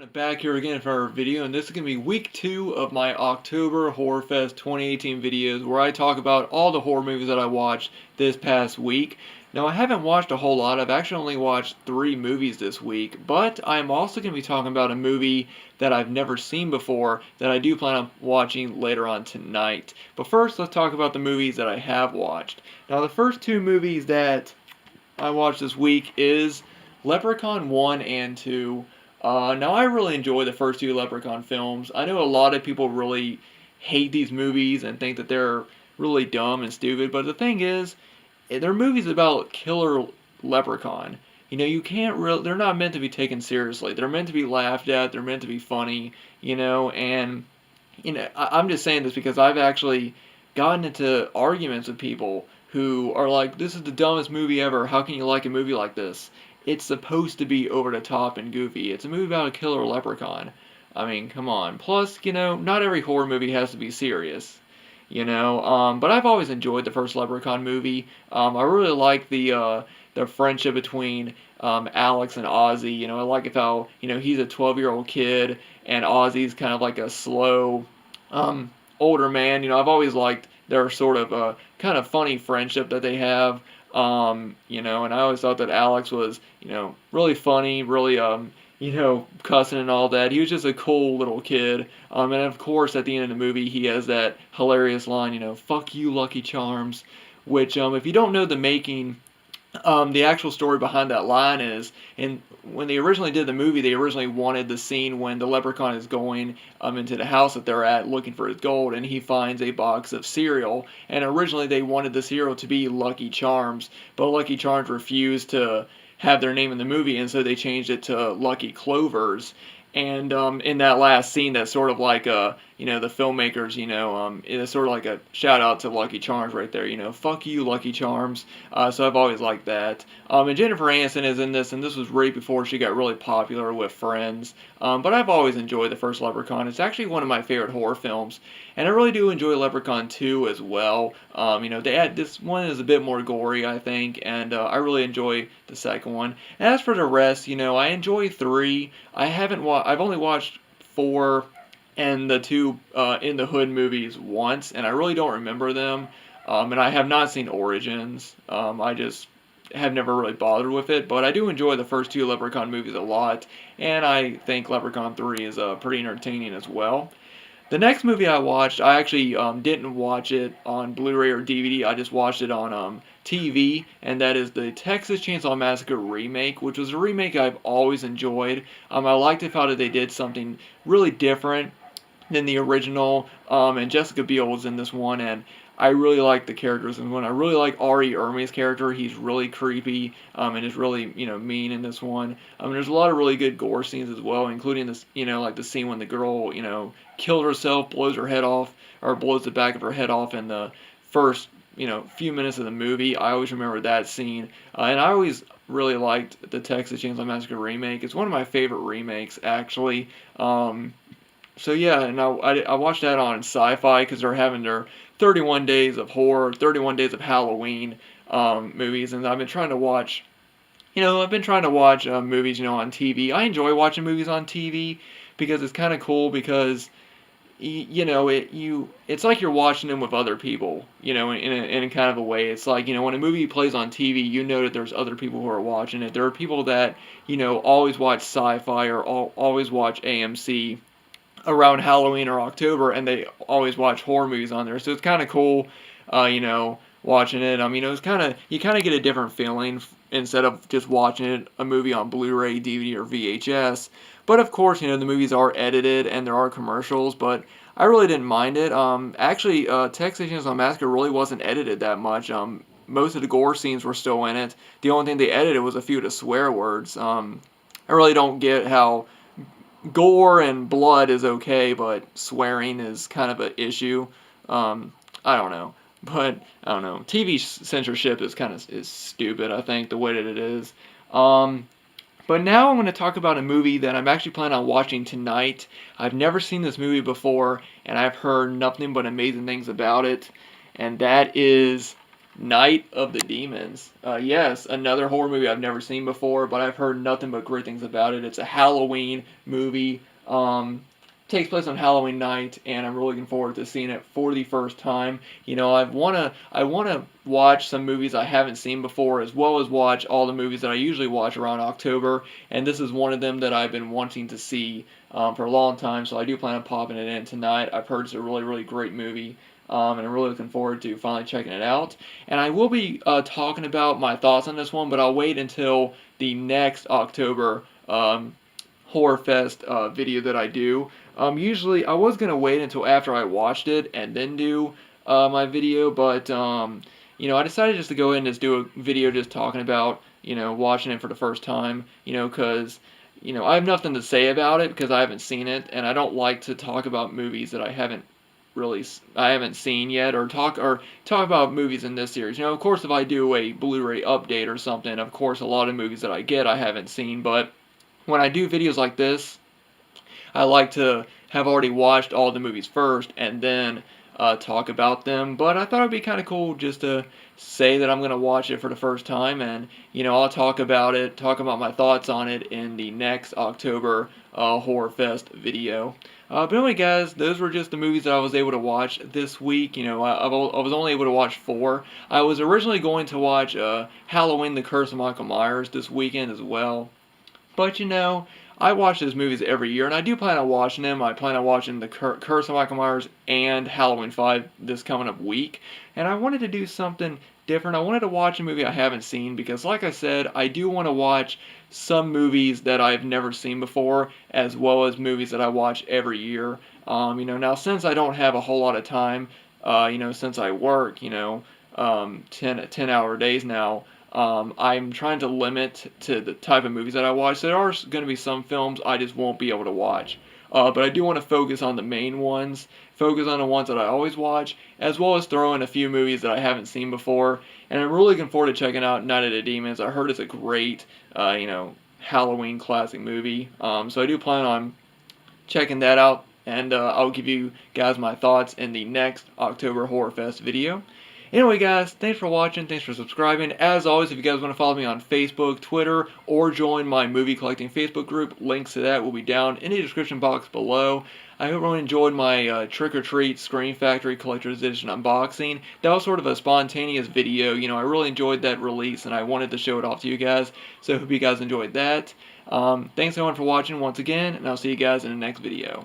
Back here again for our video, and this is going to be week 2 of my October Horror Fest 2018 videos where I talk about all the horror movies that I watched this past week. Now, I haven't watched a whole lot. I've actually only watched 3 movies this week, but I'm also going to be talking about a movie that I've never seen before that I do plan on watching later on tonight. But first, let's talk about the movies that I have watched. Now, the first 2 movies that I watched this week is Leprechaun 1 and 2. Now, I really enjoy the first 2 Leprechaun films. I know a lot of people really hate these movies and think that they're really dumb and stupid, but the thing is, they're movies about killer leprechaun. You know, you can't really, they're not meant to be taken seriously. They're meant to be laughed at, they're meant to be funny, and, I'm just saying this because I've actually gotten into arguments with people who are like, this is the dumbest movie ever, how can you like a movie like this? It's supposed to be over the top and goofy. It's a movie about a killer leprechaun. I mean, come on. Plus, not every horror movie has to be serious. But I've always enjoyed the first Leprechaun movie. I really like the friendship between Alex and Ozzy. I like how he's a 12-year-old kid and Ozzy's kind of like a slow older man. I've always liked their sort of kind of funny friendship that they have. And I always thought that Alex was, really funny, really, cussing and all that. He was just a cool little kid. And of course, at the end of the movie, he has that hilarious line, fuck you, Lucky Charms, which, if you don't know the making, the actual story behind that line is, and when they originally did the movie, they originally wanted the scene when the leprechaun is going into the house that they're at looking for his gold, and he finds a box of cereal. And originally they wanted the cereal to be Lucky Charms, but Lucky Charms refused to have their name in the movie, and so they changed it to Lucky Clovers. And in that last scene, that's sort of like the filmmakers, it's sort of like a shout out to Lucky Charms right there, fuck you, Lucky Charms. So I've always liked that. And Jennifer Aniston is in this, and this was right before she got really popular with Friends. But I've always enjoyed the first Leprechaun. It's actually one of my favorite horror films, and I really do enjoy Leprechaun 2 as well. This one is a bit more gory, I think, and I really enjoy the second one. And as for the rest, I enjoy 3. I've only watched 4 and the 2 In the Hood movies once, and I really don't remember them. And I have not seen Origins. I just have never really bothered with it, but I do enjoy the first 2 Leprechaun movies a lot, and I think Leprechaun 3 is pretty entertaining as well. The next movie I watched, I actually didn't watch it on Blu-ray or DVD. I just watched it on TV, and that is the Texas Chainsaw Massacre remake, which was a remake I've always enjoyed. I liked it how they did something really different than the original, and Jessica Biel was in this one, and I really like the characters in this one. I really like Ari Ermey's character. He's really creepy, and is really, mean in this one. There's a lot of really good gore scenes as well, including this, like the scene when the girl, killed herself, blows her head off, or blows the back of her head off in the first, few minutes of the movie. I always remember that scene, and I always really liked the Texas Chainsaw Massacre remake. It's one of my favorite remakes, actually. So yeah, and I watched that on Sci-Fi because they're having their 31 Days of Horror, 31 Days of Halloween movies, and I've been trying to watch, movies, on TV. I enjoy watching movies on TV because it's kind of cool because, it's like you're watching them with other people, in a kind of a way. It's like, when a movie plays on TV, you know that there's other people who are watching it. There are people that, always watch Sci-Fi or always watch AMC around Halloween or October, and they always watch horror movies on there. So it's kind of cool, watching it. It's you kind of get a different feeling instead of just watching a movie on Blu-ray, DVD, or VHS. But of course, the movies are edited and there are commercials, but I really didn't mind it. Actually, Texas Chainsaw Massacre really wasn't edited that much. Most of the gore scenes were still in it. The only thing they edited was a few of the swear words. I really don't get how gore and blood is okay, but swearing is kind of an issue. I don't know. But, I don't know. TV censorship is stupid, I think, the way that it is. But now I'm going to talk about a movie that I'm actually planning on watching tonight. I've never seen this movie before, and I've heard nothing but amazing things about it. And that is Night of the Demons. Yes, another horror movie I've never seen before, but I've heard nothing but great things about it. It's a Halloween movie. Takes place on Halloween night, and I'm really looking forward to seeing it for the first time. You know, I wanna watch some movies I haven't seen before, as well as watch all the movies that I usually watch around October, and this is one of them that I've been wanting to see for a long time. So I do plan on popping it in tonight. I've heard it's a really great movie. And I'm really looking forward to finally checking it out. And I will be talking about my thoughts on this one, but I'll wait until the next October Horror Fest video that I do. Usually, I was going to wait until after I watched it and then do my video, but you know, I decided just to go ahead and just do a video just talking about, you know, watching it for the first time, you know, because you know, I have nothing to say about it because I haven't seen it, and I don't like to talk about movies that I haven't seen yet, or talk about movies in this series. You know, of course, if I do a Blu-ray update or something, of course, a lot of movies that I get I haven't seen, but when I do videos like this, I like to have already watched all the movies first and then talk about them. But I thought it'd be kind of cool just to say that I'm gonna watch it for the first time, and you know, I'll talk about it, talk about my thoughts on it in the next October Horror Fest video. But anyway, guys, those were just the movies that I was able to watch this week. You know, I was only able to watch 4. I was originally going to watch Halloween: The Curse of Michael Myers this weekend as well. But you know, I watch those movies every year, and I do plan on watching them. I plan on watching The Curse of Michael Myers and Halloween 5 this coming up week. And I wanted to do something different. I wanted to watch a movie I haven't seen because, like I said, I do want to watch some movies that I've never seen before, as well as movies that I watch every year. You know, now since I don't have a whole lot of time, you know, since I work, you know, 10-hour days now, I'm trying to limit to the type of movies that I watch. There are going to be some films I just won't be able to watch. But I do want to focus on the main ones, focus on the ones that I always watch, as well as throw in a few movies that I haven't seen before. And I'm really looking forward to checking out Night of the Demons. I heard it's a great, you know, Halloween classic movie. So I do plan on checking that out, and I'll give you guys my thoughts in the next October Horror Fest video. Anyway, guys, thanks for watching, thanks for subscribing. As always, if you guys want to follow me on Facebook, Twitter, or join my movie collecting Facebook group, links to that will be down in the description box below. I hope everyone enjoyed my Trick or Treat Scream Factory Collector's Edition unboxing. That was sort of a spontaneous video. You know, I really enjoyed that release, and I wanted to show it off to you guys, so I hope you guys enjoyed that. Thanks everyone for watching once again, and I'll see you guys in the next video.